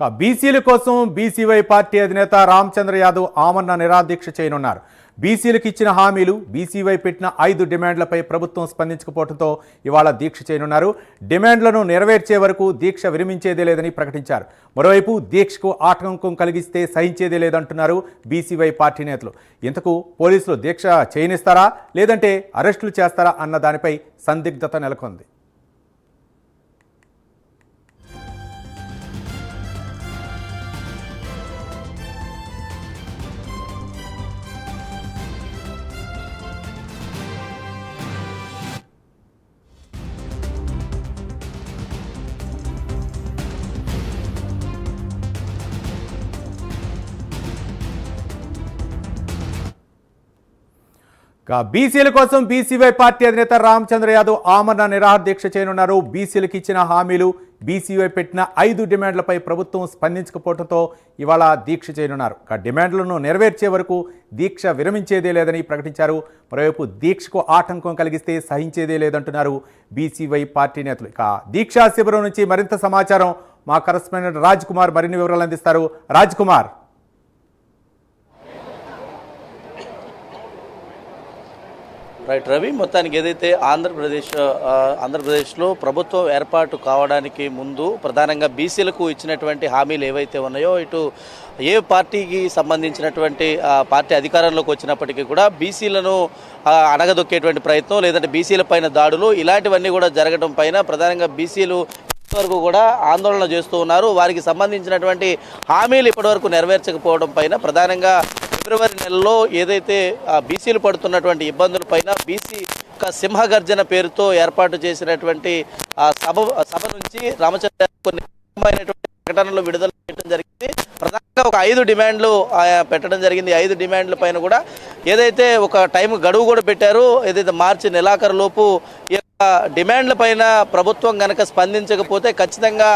బీసీల కోసం BCY party అధినేత రామచంద్ర యాదవ్ ఆమరణ నిరాదీక్ష చేయనున్నారు. బీసీలకు ఇచ్చిన హామీలు, బీసీవై పెట్టిన 5 డిమాండ్లపై ప్రభుత్వం స్పందించకపోవడంతో ఇవాళ దీక్ష చేయనున్నారు. డిమాండ్లను నెరవేర్చే వరకు దీక్ష విరమించేదే లేదని ప్రకటించారు. మరోవైపు దీక్షకు ఆటంకం కలిగిస్తే సహించేదే లేదంటున్నారు బీసీవై పార్టీ నేతలు. ఇంతకు పోలీసులు దీక్ష చేయనిస్తారా లేదంటే అరెస్టులు చేస్తారా అన్న దానిపై సందిగ్ధత నెలకొంది. బీసీల కోసం బీసీవై పార్టీ అధినేత రామచంద్ర యాదవ్ ఆమరణ నిరాహార దీక్ష చేయనున్నారు. బీసీలకు ఇచ్చిన హామీలు, బీసీవై పెట్టిన 5 డిమాండ్లపై ప్రభుత్వం స్పందించకపోవడంతో ఇవాళ దీక్ష చేయనున్నారు. డిమాండ్లను నెరవేర్చే వరకు దీక్ష విరమించేదే లేదని ప్రకటించారు. మరోవైపు దీక్షకు ఆటంకం కలిగిస్తే సహించేదే లేదంటున్నారు బీసీవై పార్టీ నేతలు. దీక్షా శిబిరం నుంచి మరింత సమాచారం మా కరెస్పాండెంట్ రాజ్ కుమార్ మరిన్ని వివరాలు అందిస్తారు. రాజ్ కుమార్. రైట్ రవి, మొత్తానికి ఏదైతే ఆంధ్రప్రదేశ్లో ప్రభుత్వం ఏర్పాటు కావడానికి ముందు ప్రధానంగా బీసీలకు ఇచ్చినటువంటి హామీలు ఏవైతే ఉన్నాయో, ఇటు ఏ పార్టీకి సంబంధించినటువంటి పార్టీ అధికారంలోకి వచ్చినప్పటికీ కూడా బీసీలను అణగదొక్కేటువంటి ప్రయత్నం, లేదంటే బీసీల పైన దాడులు, ఇలాంటివన్నీ కూడా జరగడం పైన ప్రధానంగా బీసీలు వరకు కూడా ఆందోళన చేస్తూ ఉన్నారు. వారికి సంబంధించినటువంటి హామీలు ఇప్పటివరకు నెరవేర్చకపోవడం పైన ప్రధానంగా ఫిబ్రవరి నెలలో ఏదైతే బీసీలు పడుతున్నటువంటి ఇబ్బందుల పైన బీసీ సింహగర్జన పేరుతో ఏర్పాటు చేసినటువంటి సభ నుంచి రామచంద్ర కొన్ని ప్రకటనలు విడుదల చేయడం జరిగింది. ప్రధానంగా ఒక 5 డిమాండ్లు పెట్టడం జరిగింది. 5 డిమాండ్ల పైన కూడా ఏదైతే ఒక టైం గడువు కూడా పెట్టారు. ఏదైతే మార్చి నెలాఖరు లోపు డిమాండ్ల పైన ప్రభుత్వం గనక స్పందించకపోతే ఖచ్చితంగా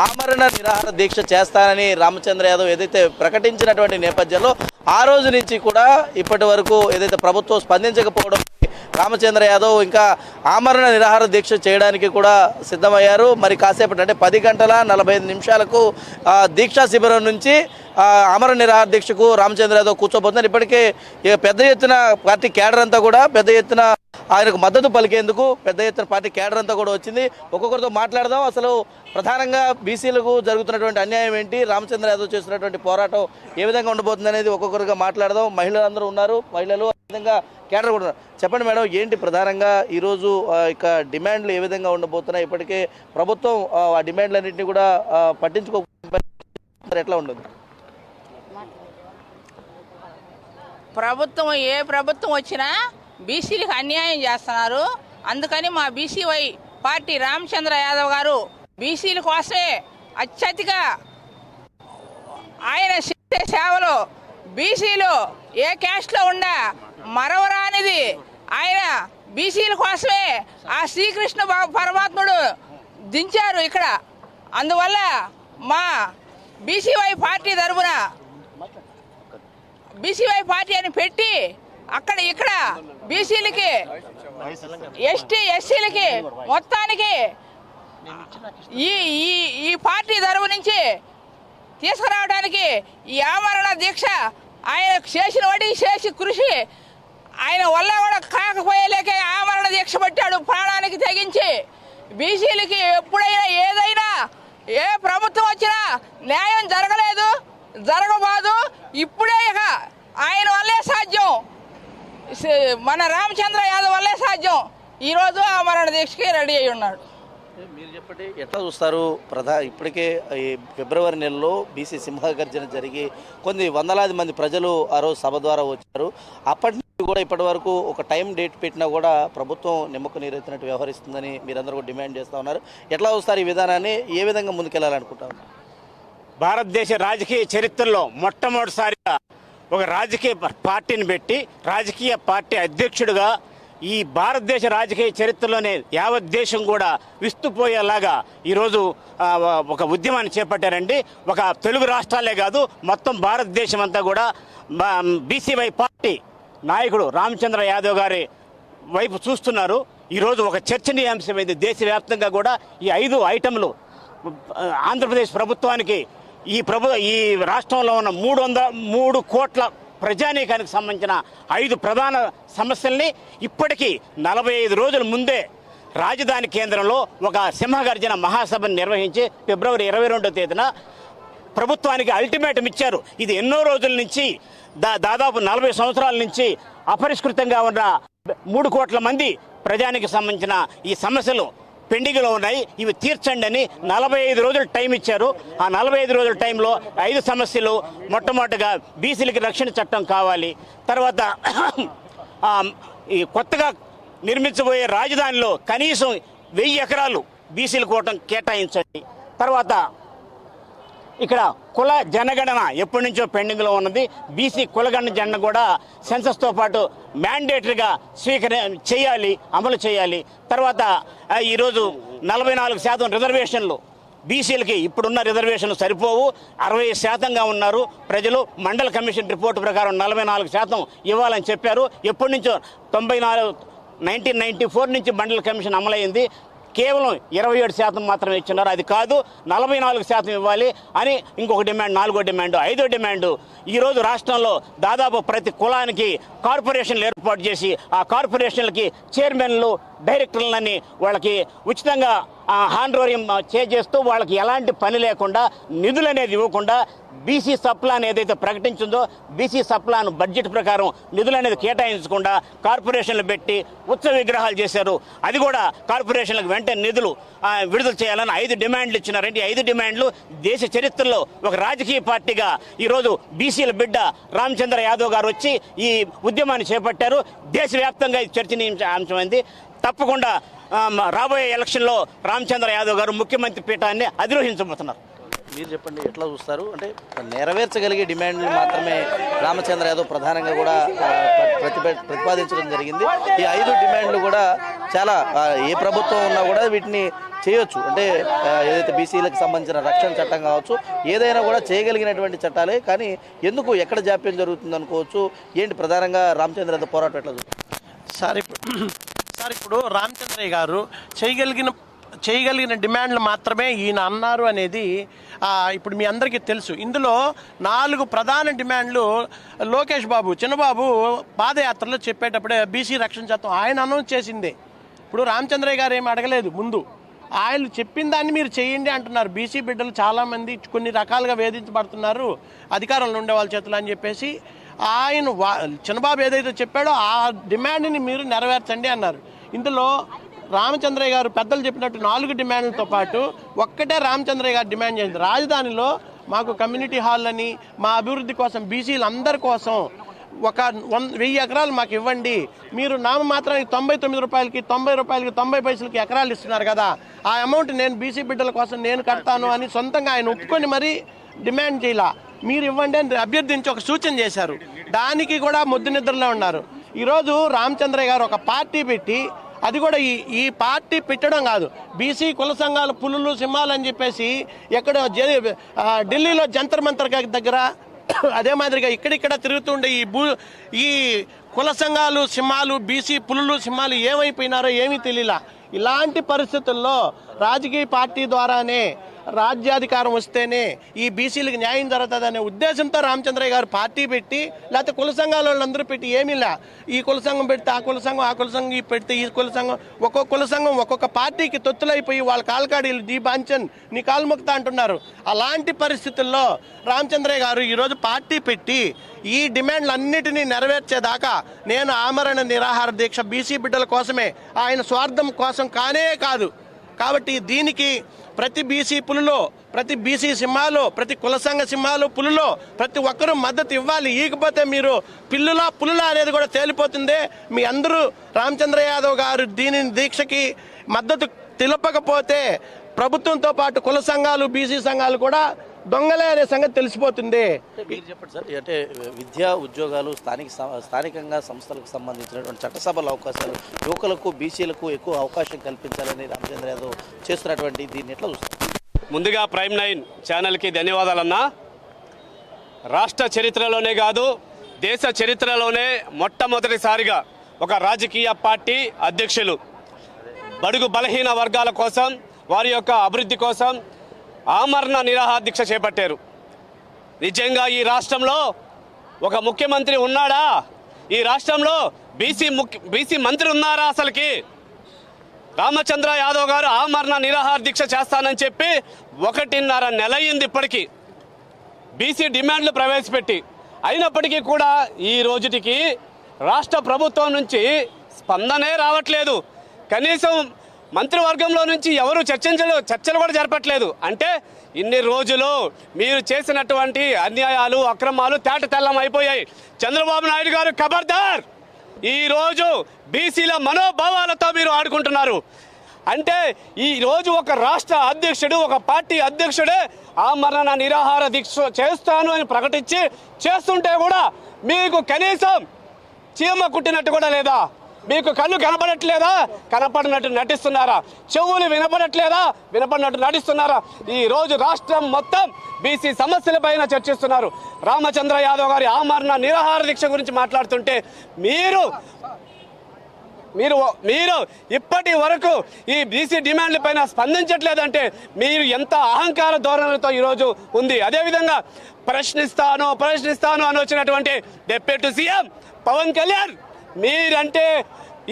ఆమరణ నిరాహార దీక్ష చేస్తానని రామచంద్ర యాదవ్ ఏదైతే ప్రకటించినటువంటి నేపథ్యంలో ఆ రోజు నుంచి కూడా ఇప్పటి వరకు ఏదైతే ప్రభుత్వం స్పందించకపోవడం రామచంద్ర యాదవ్ ఇంకా ఆమరణ నిరాహార దీక్ష చేయడానికి కూడా సిద్ధమయ్యారు. మరి కాసేపటి అంటే 10 గంటల 45 నిమిషాలకు దీక్షా శిబిరం నుంచి ఆమరణ నిరాహార దీక్షకు రామచంద్ర యాదవ్ కూర్చోబోతున్నారు. ఇప్పటికే పెద్ద ఎత్తున పార్టీ కేడర్ అంతా కూడా పెద్ద ఎత్తున ఆయనకు మద్దతు పలికేందుకు పెద్ద ఎత్తున పార్టీ కేడర్ అంతా కూడా వచ్చింది. ఒక్కొక్కరితో మాట్లాడదాం. అసలు ప్రధానంగా బీసీలకు జరుగుతున్నటువంటి అన్యాయం ఏంటి, రామచంద్ర యాదవ్ చేస్తున్నటువంటి పోరాటం ఏ విధంగా ఉండబోతుంది అనేది ఒక్కొక్కరిగా మాట్లాడదాం. మహిళలు అందరూ ఉన్నారు, మహిళలు అదేవిధంగా కేడర్ కూడా ఉన్నారు. చెప్పండి మేడం, ఏంటి ప్రధానంగా ఈరోజు ఇక డిమాండ్లు ఏ విధంగా ఉండబోతున్నాయి? ఇప్పటికే ప్రభుత్వం ఆ డిమాండ్లన్నింటినీ కూడా పట్టించుకోకపోతే ఎట్లా ఉండదు? ఏ ప్రభుత్వం వచ్చినా బీసీలకు అన్యాయం చేస్తున్నారు. అందుకని మా బీసీవై పార్టీ రామచంద్ర యాదవ్ గారు బీసీల కోసమే అత్యధిక ఆయన చేసే సేవలు, బీసీలు ఏ క్యాస్ట్లో ఉండా మరవరానిది ఆయన బీసీల కోసమే ఆ శ్రీకృష్ణ పరమాత్ముడు దించారు ఇక్కడ. అందువల్ల మా బీసీవై పార్టీ తరఫున బీసీవై పార్టీ అని పెట్టి అక్కడ ఇక్కడ బీసీలకి, ఎస్సీలకి మొత్తానికి ఈ పార్టీ తరఫు నుంచి తీసుకురావడానికి ఈ ఆమరణ దీక్ష ఆయన చేసిన వాటి చేసి కృషి ఆయన వల్ల కూడా కాకపోయేలేకే ఆమరణ దీక్ష పట్టాడు ప్రాణానికి తెగించి. బీసీలకి ఎప్పుడైనా ఏదైనా ఏ ప్రభుత్వం వచ్చినా న్యాయం జరగలేదు, జరగబాదు. ఇప్పుడే ఇక ఆయన వల్లే సాధ్యం, మన రామచంద్ర యాదవ్ వల్లే సాధ్యం. ఈరోజు ఆమరణ దీక్షకి రెడీ అయి ఉన్నాడు. మీరు చెప్పండి, ఎట్లా చూస్తారు? ఇప్పటికే ఈ ఫిబ్రవరి నెలలో బీసీ సింహగర్జన జరిగి కొన్ని వందలాది మంది ప్రజలు ఆ రోజు సభ ద్వారా వచ్చారు. అప్పటి నుంచి కూడా ఇప్పటి వరకు ఒక టైం డేట్ పెట్టినా కూడా ప్రభుత్వం నిమ్మకు నీరెత్తినట్టు వ్యవహరిస్తుందని మీరందరూ కూడా డిమాండ్ చేస్తూ ఉన్నారు. ఎట్లా చూస్తారు ఈ విధానాన్ని? ఏ విధంగా ముందుకెళ్లాలనుకుంటారు? భారతదేశ రాజకీయ చరిత్రలో మొట్టమొదటిసారిగా ఒక రాజకీయ పార్టీని పెట్టి రాజకీయ పార్టీ అధ్యక్షుడిగా ఈ భారతదేశ రాజకీయ చరిత్రలోనే యావత్ దేశం కూడా విస్తుపోయేలాగా ఈరోజు ఒక ఉద్యమాన్ని చేపట్టారండి. ఒక తెలుగు రాష్ట్రాలే కాదు, మొత్తం భారతదేశం అంతా కూడా బీసీవై పార్టీ నాయకుడు రామచంద్ర యాదవ్ గారి వైపు చూస్తున్నారు. ఈరోజు ఒక చర్చనీయాంశమైంది. దేశవ్యాప్తంగా కూడా ఈ 5 ఐటెంలు ఆంధ్రప్రదేశ్ ప్రభుత్వానికి ఈ రాష్ట్రంలో ఉన్న 303 కోట్ల ప్రజానీకానికి సంబంధించిన 5 ప్రధాన సమస్యల్ని ఇప్పటికీ 45 రోజుల ముందే రాజధాని కేంద్రంలో ఒక సింహగర్జన మహాసభను నిర్వహించి ఫిబ్రవరి 22వ తేదీన ప్రభుత్వానికి అల్టిమేటం ఇచ్చారు. ఇది ఎన్నో రోజుల నుంచి దాదాపు 40 సంవత్సరాల నుంచి అపరిష్కృతంగా ఉన్న 3 కోట్ల మంది ప్రజానికి సంబంధించిన ఈ సమస్యలు పెండింగ్లో ఉన్నాయి, ఇవి తీర్చండి అని 45 రోజులు టైం ఇచ్చారు. ఆ 45 రోజుల టైంలో 5 సమస్యలు. మొట్టమొదటిగా బీసీలకి రక్షణ చట్టం కావాలి, తర్వాత ఈ కొత్తగా నిర్మించబోయే రాజధానిలో కనీసం 1000 ఎకరాలు బీసీల కోటం కేటాయించండి, తర్వాత ఇక్కడ కుల జనగణన ఎప్పటి నుంచో పెండింగ్లో ఉన్నది, బీసీ కులగణన జన కూడా సెన్సస్తో పాటు మ్యాండేటరీగా చేయాలి, అమలు చేయాలి. తర్వాత ఈరోజు 44% రిజర్వేషన్లు బీసీలకి ఇప్పుడున్న రిజర్వేషన్లు సరిపోవు, 60%గా ఉన్నారు ప్రజలు. మండల కమిషన్ రిపోర్టు ప్రకారం 44% ఇవ్వాలని చెప్పారు. ఎప్పటి నుంచో 1994 నుంచి మండల కమిషన్ అమలైంది, కేవలం 27% మాత్రమే ఇచ్చినారు. అది కాదు, 44% ఇవ్వాలి అని ఇంకొక డిమాండ్, 4వ డిమాండ్. 5వ డిమాండ్, ఈరోజు రాష్ట్రంలో దాదాపు ప్రతి కులానికి కార్పొరేషన్లు ఏర్పాటు చేసి ఆ కార్పొరేషన్లకి చైర్మన్లు, డైరెక్టర్లని వాళ్ళకి ఉచితంగా హానరోరియం చేస్తూ వాళ్ళకి ఎలాంటి పని లేకుండా, నిధులు అనేది ఇవ్వకుండా, బీసీ సప్లాన్ ఏదైతే ప్రకటించిందో బీసీ సప్లాన్ బడ్జెట్ ప్రకారం నిధులు అనేది కేటాయించకుండా కార్పొరేషన్లు పెట్టి ఉత్సవ విగ్రహాలు చేశారు. అది కూడా కార్పొరేషన్లకు వెంటనే నిధులు విడుదల చేయాలని 5 డిమాండ్లు ఇచ్చినారంటే 5 డిమాండ్లు దేశ చరిత్రలో ఒక రాజకీయ పార్టీగా ఈరోజు బీసీల బిడ్డ రామచంద్ర యాదవ్ గారు వచ్చి ఈ ఉద్యమాన్ని చేపట్టారు. దేశవ్యాప్తంగా ఇది చర్చనీయాంశమైంది. తప్పకుండా రాబోయే ఎలక్షన్లో రామచంద్ర యాదవ్ గారు ముఖ్యమంత్రి పీఠాన్ని అధిరోహించబోతున్నారు. మీరు చెప్పండి, ఎట్లా చూస్తారు? అంటే నెరవేర్చగలిగే డిమాండ్లు మాత్రమే రామచంద్ర యాదవ్ ప్రధానంగా కూడా ప్రతిపాదించడం జరిగింది. ఈ 5 డిమాండ్లు కూడా చాలా ఏ ప్రభుత్వం ఉన్నా కూడా వీటిని చేయొచ్చు. అంటే ఏదైతే బీసీలకు సంబంధించిన రక్షణ చట్టం కావచ్చు, ఏదైనా కూడా చేయగలిగినటువంటి చట్టాలే. కానీ ఎందుకు ఎక్కడ జాప్యం జరుగుతుంది అనుకోవచ్చు. ఏంటి ప్రధానంగా రామచంద్ర యాదవ్ పోరాటం ఎట్లా చూస్తారు? సార్ ఇప్పుడు రామచంద్రయ్య గారు చేయగలిగిన డిమాండ్లు మాత్రమే ఈయన అన్నారు అనేది ఇప్పుడు మీ అందరికీ తెలుసు. ఇందులో 4 ప్రధాన డిమాండ్లు లోకేష్ బాబు, చిన్నబాబు పాదయాత్రలో చెప్పేటప్పుడే బీసీ రక్షణ చట్టం ఆయన అనౌన్స్ చేసిందే. ఇప్పుడు రామచంద్రయ్య గారు ఏమి అడగలేదు ముందు, ఆయన చెప్పిన దాన్ని మీరు చేయండి అంటున్నారు. బీసీ బిడ్డలు చాలామంది కొన్ని రకాలుగా వేధించబడుతున్నారు అధికారంలో ఉండే వాళ్ళ చేతులు అని చెప్పేసి ఆయన చిన్నబాబు ఏదైతే చెప్పాడో ఆ డిమాండ్ని మీరు నెరవేర్చండి అన్నారు. ఇందులో రామచంద్రయ్య గారు పెద్దలు చెప్పినట్టు 4 డిమాండ్లతో పాటు ఒక్కటే రామచంద్రయ్య గారు డిమాండ్ చేసింది, రాజధానిలో మాకు కమ్యూనిటీ హాల్ అని, మా అభివృద్ధి కోసం బీసీలు అందరి కోసం ఒక 1000 ఎకరాలు మాకు ఇవ్వండి. మీరు నామమాత్రానికి 99 రూపాయలకి 90 రూపాయలకి 90 పైసలకి ఎకరాలు ఇస్తున్నారు కదా, ఆ అమౌంట్ నేను బీసీ బిడ్డల కోసం నేను కడతాను అని సొంతంగా ఆయన ఒప్పుకొని మరీ డిమాండ్ చేయాల, మీరు ఇవ్వండి అని అభ్యర్థించి ఒక సూచన చేశారు. దానికి కూడా ముద్దు నిద్రలో ఉన్నారు. ఈరోజు రామచంద్రయ్య గారు ఒక పార్టీ పెట్టి, అది కూడా ఈ పార్టీ పెట్టడం కాదు, బీసీ కుల సంఘాలు పులులు సింహాలు అని చెప్పేసి ఎక్కడ ఢిల్లీలో జంతర్ మంతర్ దగ్గర అదే మాదిరిగా ఇక్కడిక్కడ తిరుగుతుండే ఈ కుల సంఘాలు సింహాలు, బీసీ పులులు సింహాలు ఏమైపోయినారో ఏమీ తెలియలా. ఇలాంటి పరిస్థితుల్లో రాజకీయ పార్టీ ద్వారానే రాజ్యాధికారం వస్తేనే ఈ బీసీలకు న్యాయం జరుగుతుందనే ఉద్దేశంతో రామచంద్రయ్య గారు పార్టీ పెట్టి, లేకపోతే కుల సంఘాల వాళ్ళందరూ పెట్టి ఏమీలా, ఈ కుల సంఘం పెడితే ఆ కుల సంఘం, ఆ కుల సంఘం పెడితే ఈ కుల సంఘం, ఒక్కొక్క కుల సంఘం ఒక్కొక్క పార్టీకి తొత్తులైపోయి వాళ్ళ కాల్కాడీలు జీ బాంచన్ నీ కాలుముక్తా అంటున్నారు. అలాంటి పరిస్థితుల్లో రామచంద్రయ్య గారు ఈరోజు పార్టీ పెట్టి ఈ డిమాండ్లన్నిటినీ నెరవేర్చేదాకా నేను ఆమరణ నిరాహార దీక్ష బీసీ బిడ్డల కోసమే, ఆయన స్వార్థం కోసం కానే కాదు. కాబట్టి దీనికి ప్రతి బీసీ పులులో, ప్రతి బీసీ సింహాలు, ప్రతి కుల సంఘ సింహాలు పులులో ప్రతి ఒక్కరూ మద్దతు ఇవ్వాలి. ఇకపోతే మీరు పిల్లులా పులులా అనేది కూడా తేలిపోతుంది. మీ అందరూ రామచంద్ర యాదవ్ గారు దీక్షకి మద్దతు తెలుపకపోతే ప్రభుత్వంతో పాటు కుల సంఘాలు, బీసీ సంఘాలు కూడా దొంగలే అనే సంగతి తెలిసిపోతుంది. మీరు చెప్పండి సార్, అంటే విద్యా ఉద్యోగాలు స్థానికంగా సంస్థలకు సంబంధించినటువంటి చట్టసభల అవకాశాలు యువకులకు, బీసీలకు ఎక్కువ అవకాశం కల్పించాలని రామచంద్ర యాదవ్ చేస్తున్నటువంటి దీన్ని ఎట్లా చూస్తారు? ముందుగా ప్రైమ్ 9 ఛానల్కి ధన్యవాదాలన్నా. రాష్ట్ర చరిత్రలోనే కాదు, దేశ చరిత్రలోనే మొట్టమొదటిసారిగా ఒక రాజకీయ పార్టీ అధ్యక్షులు బడుగు బలహీన వర్గాల కోసం, వారి యొక్క అభివృద్ధి కోసం ఆమరణ నిరాహార దీక్ష చేపట్టారు. నిజంగా ఈ రాష్ట్రంలో ఒక ముఖ్యమంత్రి ఉన్నాడా? ఈ రాష్ట్రంలో బీసీ మంత్రి ఉన్నారా? అసలుకి రామచంద్ర యాదవ్ గారు ఆమరణ నిరాహార దీక్ష చేస్తానని చెప్పి 1.5 నెల అయింది ఇప్పటికీ బీసీ డిమాండ్లు ప్రవేశపెట్టి. అయినప్పటికీ కూడా ఈ రోజుటికి రాష్ట్ర ప్రభుత్వం నుంచి స్పందనే రావట్లేదు. కనీసం మంత్రివర్గంలో నుంచి ఎవరు చర్చలు కూడా జరపట్లేదు. అంటే ఇన్ని రోజులు మీరు చేసినటువంటి అన్యాయాలు, అక్రమాలు తేటతెల్లం అయిపోయాయి. చంద్రబాబు నాయుడు గారు ఖబర్దార్! ఈరోజు బీసీల మనోభావాలతో మీరు ఆడుకుంటున్నారు. అంటే ఈరోజు ఒక రాష్ట్ర అధ్యక్షుడు, ఒక పార్టీ అధ్యక్షుడే ఆమరణ నిరాహార దీక్ష చేస్తాను అని ప్రకటించి చేస్తుంటే కూడా మీకు కనీసం చీమ కుట్టినట్టు కూడా లేదా? మీకు కళ్ళు కనపడట్లేదా? కనపడినట్టు నటిస్తున్నారా? చెవులు వినపడట్లేదా? వినపడినట్టు నటిస్తున్నారా? ఈ రోజు రాష్ట్రం మొత్తం బీసీ సమస్యల పైన చర్చిస్తున్నారు. రామచంద్ర యాదవ్ గారి ఆమరణ నిరాహార దీక్ష గురించి మాట్లాడుతుంటే మీరు ఇప్పటి వరకు ఈ బీసీ డిమాండ్ల పైన స్పందించట్లేదంటే మీరు ఎంత అహంకార ధోరణులతో ఈరోజు ఉంది. అదేవిధంగా ప్రశ్నిస్తాను అని వచ్చినటువంటి డిప్యూటీ సీఎం పవన్ కళ్యాణ్, మీరంటే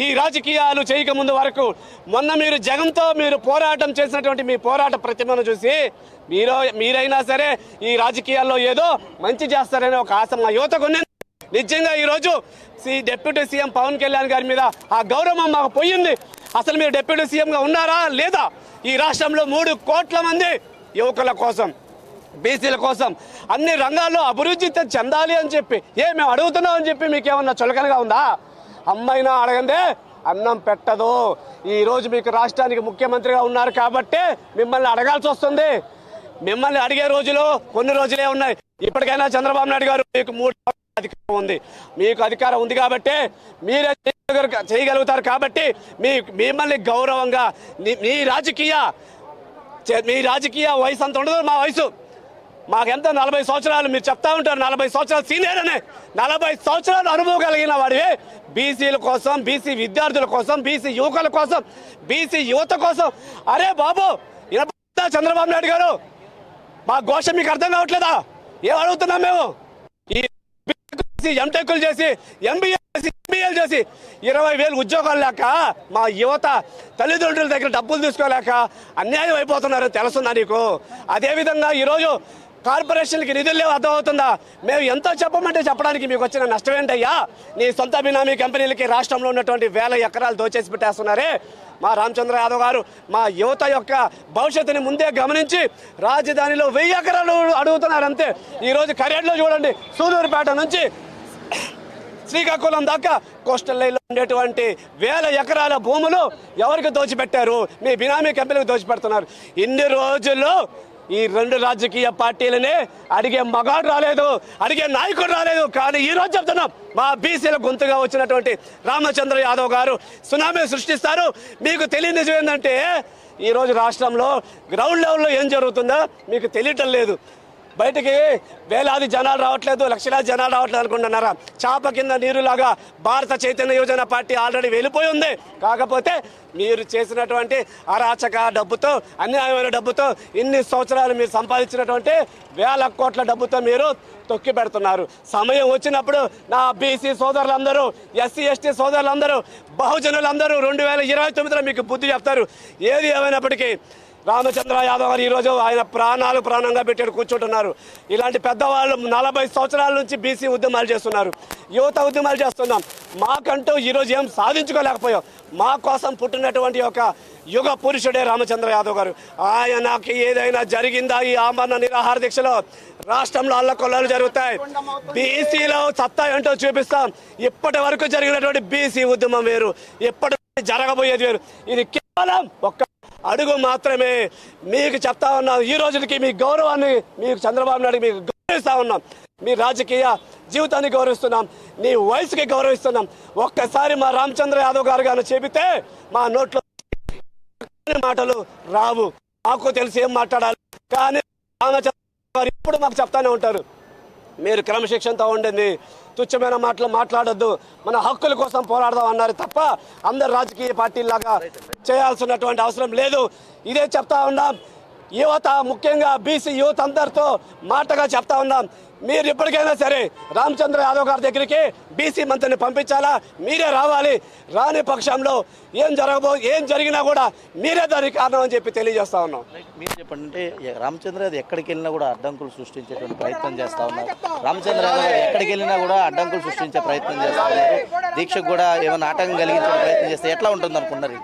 ఈ రాజకీయాలు చేయకముందు వరకు మొన్న మీరు జగన్తో మీరు పోరాటం చేసినటువంటి మీ పోరాట ప్రతిమను చూసి మీరైనా సరే ఈ రాజకీయాల్లో ఏదో మంచి చేస్తారనే ఒక ఆశ మా యువతకు ఉంది. నిజంగా ఈరోజు డిప్యూటీ సీఎం పవన్ కళ్యాణ్ గారి మీద ఆ గౌరవం మాకు పోయింది. అసలు మీరు డిప్యూటీ సీఎంగా ఉన్నారా లేదా? ఈ రాష్ట్రంలో 3 కోట్ల మంది యువకుల కోసం, బీసీల కోసం అన్ని రంగాల్లో అభివృద్ధి చెందాలి అని చెప్పి మేము అడుగుతున్నాం అని చెప్పి మీకేమన్నా చులకనగా ఉందా? అమ్మైనా అడగందే అన్నం పెట్టదు. ఈరోజు మీకు రాష్ట్రానికి ముఖ్యమంత్రిగా ఉన్నారు కాబట్టి మిమ్మల్ని అడగాల్సి వస్తుంది. మిమ్మల్ని అడిగే రోజులు కొన్ని రోజులే ఉన్నాయి. ఇప్పటికైనా చంద్రబాబు నాయుడు గారు మీకు 3 అధికారం ఉంది. మీకు అధికారం ఉంది కాబట్టి మీరే చేయగలుగుతారు. కాబట్టి మిమ్మల్ని గౌరవంగా మీ రాజకీయ వయసు అంత ఉండదు. మా వయసు మాకెంత 40 సంవత్సరాలు. మీరు చెప్తా ఉంటారు 40 సంవత్సరాలు సీనియర్ అనే. 40 సంవత్సరాలు అనుభవం కలిగిన వాడివి బీసీల కోసం, బీసీ విద్యార్థుల కోసం, బీసీ యువకుల కోసం, బీసీ యువత కోసం. అరే బాబు, చంద్రబాబు నాయుడు గారు మా ఘోష మీకు అర్థం కావట్లేదా? ఏం అడుగుతున్నాం మేము? ఈ ఎంటెక్లు చేసి, ఎంబీఏలు చేసి 20,000 ఉద్యోగాలు లేక మా యువత తల్లిదండ్రుల దగ్గర డబ్బులు తీసుకోలేక అన్యాయం అయిపోతున్నారని తెలుస్తుందా నీకు? అదేవిధంగా ఈరోజు కార్పొరేషన్కి నిధులు లేవు, అర్థమవుతుందా? మేము ఎంతో చెప్పమంటే చెప్పడానికి మీకు వచ్చిన నష్టం ఏంటయ్యా? నీ సొంత బినామీ కంపెనీలకి రాష్ట్రంలో ఉన్నటువంటి 1000 ఎకరాలు దోచేసి పెట్టేస్తున్నారే. మా రామచంద్ర యాదవ్ గారు మా యువత యొక్క భవిష్యత్తుని ముందే గమనించి రాజధానిలో 1000 ఎకరాలు అడుగుతున్నారు అంతే. ఈరోజు కరేడ్లో చూడండి, సూదూరుపేట నుంచి శ్రీకాకుళం దాకా కోస్టల్ లైన్లో ఉండేటువంటి 1000 ఎకరాల భూములు ఎవరికి దోచిపెట్టారు? మీ బినామీ కంపెనీకి దోచిపెడుతున్నారు. ఇన్ని రోజుల్లో ఈ 2 రాజకీయ పార్టీలనే అడిగే మగాడు రాలేదు, అడిగే నాయకుడు రాలేదు. కానీ ఈ రోజు చెప్తున్నాం, మా బీసీల గొంతుగా వచ్చినటువంటి రామచంద్ర యాదవ్ గారు సునామీ సృష్టిస్తారు. మీకు తెలియని నిజం ఏంటంటే ఈరోజు రాష్ట్రంలో గ్రౌండ్ లెవెల్లో ఏం జరుగుతుందో మీకు తెలియటం లేదు. బయటికి వేలాది జనాలు రావట్లేదు, లక్షలాది జనాలు రావట్లేదు అనుకుంటున్నారా? చాప కింద నీరులాగా భారత చైతన్య యోజన పార్టీ ఆల్రెడీ వెళ్ళిపోయి ఉంది. కాకపోతే మీరు చేసినటువంటి అరాచక డబ్బుతో, అన్యాయమైన డబ్బుతో, ఇన్ని సంవత్సరాలు మీరు సంపాదించినటువంటి 1000 కోట్ల డబ్బుతో మీరు తొక్కి పెడుతున్నారు. సమయం వచ్చినప్పుడు నా బీసీ సోదరులందరూ, ఎస్సీ ఎస్టీ సోదరులందరూ, బహుజనులందరూ 2029లో మీకు బుద్ధి చెప్తారు. ఏది ఏమైనప్పటికీ రామచంద్ర యాదవ్ గారు ఈరోజు ఆయన ప్రాణంగా పెట్టి కూర్చుంటున్నారు. ఇలాంటి పెద్దవాళ్ళు 40 సంవత్సరాల నుంచి బీసీ ఉద్యమాలు చేస్తున్నారు, యువత ఉద్యమాలు చేస్తున్నాం. మాకంటూ ఈరోజు ఏం సాధించుకోలేకపోయాం. మా కోసం పుట్టినటువంటి ఒక యుగ పురుషుడే రామచంద్ర యాదవ్ గారు. ఆయనకి ఏదైనా జరిగిందా? ఈ ఆమరణ నిరాహార దీక్షలో రాష్ట్రంలో అల్లకొల్లాలు జరుగుతాయి. బీసీలో సత్తా ఏంటో చూపిస్తాం. ఇప్పటి వరకు జరిగినటువంటి బీసీ ఉద్యమం వేరు, ఇప్పటి జరగబోయేది వేరు. ఇది కేవలం ఒక్క అడుగు మాత్రమే. మీకు చెప్తా ఉన్నాం, ఈ రోజుకి మీ గౌరవాన్ని, మీకు చంద్రబాబు నాయుడు మీకు గౌరవిస్తా ఉన్నాం. మీ రాజకీయ జీవితాన్ని గౌరవిస్తున్నాం, నీ వయసుకి గౌరవిస్తున్నాం. ఒక్కసారి మా రామచంద్ర యాదవ్ గారు గారు చెబితే మా నోట్లో మాటలు రావు. మాకు తెలిసి ఏం మాట్లాడాలి. కానీ రామచంద్ర గారు ఇప్పుడు మాకు చెప్తానే ఉంటారు, మీరు క్రమశిక్షణతో ఉండండి, తుచ్చమైన మాటలు మాట్లాడొద్దు, మన హక్కుల కోసం పోరాడదాం అన్నారు తప్ప అందరు రాజకీయ పార్టీలాగా చేయాల్సినటువంటి అవసరం లేదు. ఇదే చెప్తా ఉన్నాం. యువత ముఖ్యంగా బీసీ యూత్ అందరితో మాటగా చెప్తా ఉన్నాం, మీరు ఇప్పటికైనా సరే రామచంద్ర యాదవ్ గారి దగ్గరికి బీసీ మంత్రిని పంపించాలా, మీరే రావాలి. రాని పక్షంలో ఏం జరిగినా కూడా మీరే దానికి కారణం అని చెప్పి తెలియజేస్తా ఉన్నాం. మీరు చెప్పండి, అంటే రామచంద్ర యాదవ్ ఎక్కడికి వెళ్ళినా కూడా అడ్డంకులు సృష్టించేటువంటి ప్రయత్నం చేస్తా ఉన్నారు. రామచంద్ర యాదవ్ గారు ఎక్కడికి వెళ్ళినా కూడా అడ్డంకులు సృష్టించే ప్రయత్నం చేస్తా ఉన్నారు. దీక్షకు కూడా ఏమైనా ఆటంకం కలిగించే ప్రయత్నం చేస్తే ఎట్లా ఉంటుంది అనుకున్నారు?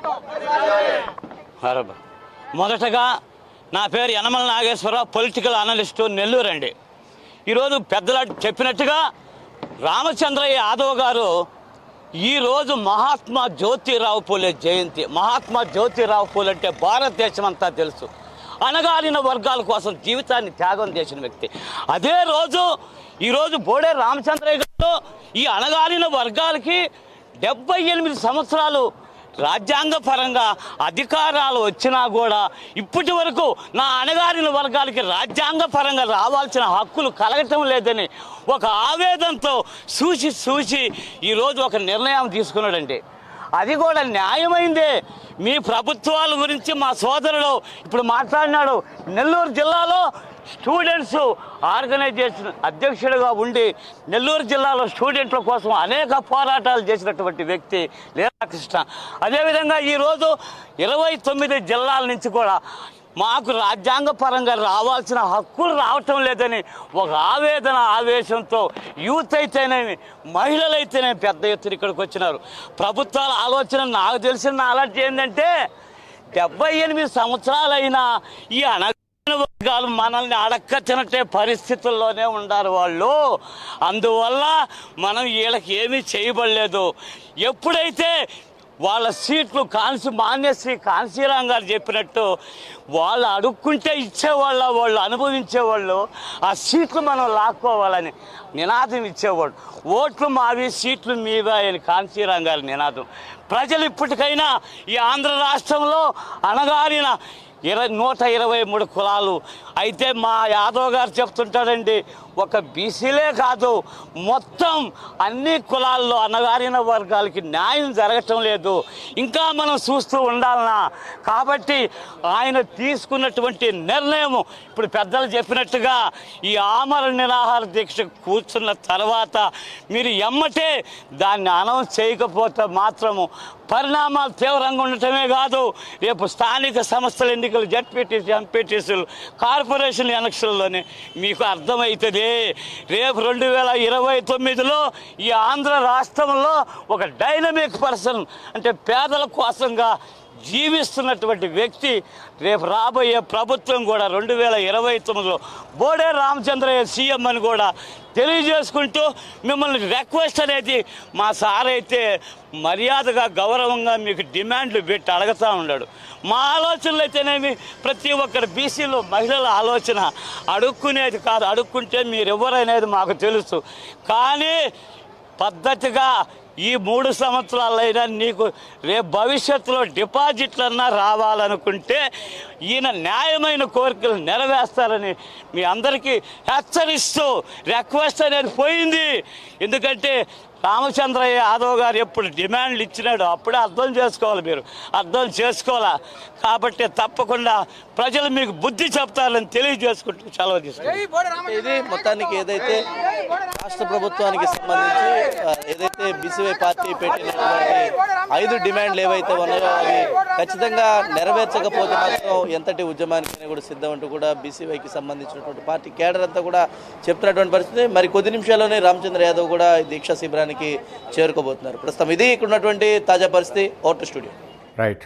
మొదటగా నా పేరు యనమల నాగేశ్వరరావు, పొలిటికల్ అనలిస్టు, నెల్లూరు అండి. ఈరోజు పెద్దలు చెప్పినట్టుగా రామచంద్రయ్య యాదవ్ గారు ఈరోజు మహాత్మా జ్యోతిరావు పూలే జయంతి. మహాత్మా జ్యోతిరావు పూలే అంటే భారతదేశం అంతా తెలుసు, అణగారిన వర్గాల కోసం జీవితాన్ని త్యాగం చేసిన వ్యక్తి. అదే రోజు ఈరోజు బోడే రామచంద్రయ్య గారు ఈ అణగారిన వర్గాలకి 78 సంవత్సరాలు రాజ్యాంగ పరంగా అధికారాలు వచ్చినా కూడా ఇప్పటి వరకు నా అణగారిన వర్గాలకి రాజ్యాంగ పరంగా రావాల్సిన హక్కులు కలగటం లేదని ఒక ఆవేదనతో చూసి ఈరోజు ఒక నిర్ణయం తీసుకున్నాడండి. అది కూడా న్యాయమైందే. మీ ప్రభుత్వాల గురించి మా సోదరుడు ఇప్పుడు మాట్లాడినాడు. నెల్లూరు జిల్లాలో స్టూడెంట్స్ ఆర్గనైజేషన్ అధ్యక్షుడిగా ఉండి నెల్లూరు జిల్లాలో స్టూడెంట్ల కోసం అనేక పోరాటాలు చేసినటువంటి వ్యక్తి లీలాకృష్ణ. అదేవిధంగా ఈరోజు 29 జిల్లాల నుంచి కూడా మాకు రాజ్యాంగ పరంగా రావాల్సిన హక్కులు రావటం లేదని ఒక ఆవేశంతో యూత్ అయితేనేమి మహిళలైతేనే పెద్ద ఎత్తున ఇక్కడికి వచ్చినారు. ప్రభుత్వాల ఆలోచన నాకు తెలిసిన నాలెడ్జ్ ఏంటంటే 78 సంవత్సరాలైనా ఈ వర్గాలు మనల్ని అడక్క తినటే పరిస్థితుల్లోనే ఉండారు వాళ్ళు. అందువల్ల మనం వీళ్ళకి ఏమీ చేయబడలేదు. ఎప్పుడైతే వాళ్ళ సీట్లు మాన్యశ్రీ కాంశీరామ్ గారు చెప్పినట్టు వాళ్ళు అడుక్కుంటే ఇచ్చేవాళ్ళ, వాళ్ళు అనుభవించేవాళ్ళు, ఆ సీట్లు మనం లాక్కోవాలని నినాదం ఇచ్చేవాడు. ఓట్లు మావి సీట్లు మీవే అని కాంశీరామ్ గారి నినాదం. ప్రజలు ఇప్పటికైనా ఈ ఆంధ్ర రాష్ట్రంలో అణగారిన 123 కులాలు అయితే మా యాదవ్ గారు చెప్తుంటాడండి, ఒక బీసీలే కాదు మొత్తం అన్ని కులాల్లో అణగారిన వర్గాలకి న్యాయం జరగటం లేదు, ఇంకా మనం చూస్తూ ఉండాలన్నా. కాబట్టి ఆయన తీసుకున్నటువంటి నిర్ణయం ఇప్పుడు పెద్దలు చెప్పినట్టుగా ఈ ఆమరణ నిరాహార దీక్ష కూర్చున్న తర్వాత మీరు ఎమ్మటే దాన్ని అనౌన్స్ చేయకపోతే మాత్రము పరిణామాలు తీవ్రంగా ఉండటమే కాదు, రేపు స్థానిక సంస్థల ఎన్నికలు, జడ్పీటీసీ, ఎంపీటీసీలు, కార్పొరేషన్ ఎలక్షన్లోనే మీకు అర్థమవుతుంది. రేపు 2029లో ఈ ఆంధ్ర రాష్ట్రంలో ఒక డైనమిక్ పర్సన్ అంటే పేదల కోసంగా జీవిస్తున్నటువంటి వ్యక్తి రేపు రాబోయే ప్రభుత్వం కూడా 2029లో బోడే రామచంద్రయ్య సీఎం అని కూడా తెలియజేసుకుంటూ మిమ్మల్ని రిక్వెస్ట్ అనేది మా సార్ అయితే మర్యాదగా గౌరవంగా మీకు డిమాండ్లు పెట్టి అడుగుతూ ఉన్నాడు. మా ఆలోచనలు అయితేనేమి ప్రతి ఒక్కరు బీసీలో మహిళల ఆలోచన అడుక్కునేది కాదు, అడుక్కుంటే మీరు ఎవరనేది మాకు తెలుసు. కానీ పద్ధతిగా ఈ 3 సంవత్సరాలైనా నీకు రేపు భవిష్యత్తులో డిపాజిట్లన్నా రావాలనుకుంటే ఈయన న్యాయమైన కోరికలు నెరవేర్స్తారని మీ అందరికీ హెచ్చరిస్తూ రిక్వెస్ట్ అనేది పోయింది. ఎందుకంటే రామచంద్రయ్య యాదవ్ గారు ఎప్పుడు డిమాండ్లు ఇచ్చినాడు అప్పుడే అర్థం చేసుకోవాలి, మీరు అర్థం చేసుకోవాలా. కాబట్టి తప్పకుండా ప్రజలు మీకు బుద్ధి చెప్తారని తెలియజేసుకుంటూ సెలవు తీసుకుంటారు. ఇది మొత్తానికి ఏదైతే రాష్ట్ర ప్రభుత్వానికి సంబంధించి ఏదైతే బీసీవై పార్టీ పెట్టినటువంటి 5 డిమాండ్లు ఏవైతే ఉన్నాయో అవి ఖచ్చితంగా నెరవేర్చకపోతే మాత్రం ఎంతటి ఉద్యమానికి కూడా సిద్ధం అంటూ కూడా బీసీవైకి సంబంధించినటువంటి పార్టీ కేడర్ అంతా కూడా చెప్తున్నటువంటి పరిస్థితి. మరి కొద్ది నిమిషాల్లోనే రామచంద్ర యాదవ్ కూడా దీక్షా శిబిరానికి చేరుకోబోతున్నారు. ప్రస్తుతం ఇది ఇక్కడ ఉన్నటువంటి తాజా పరిస్థితి. Vote studio. రైట్.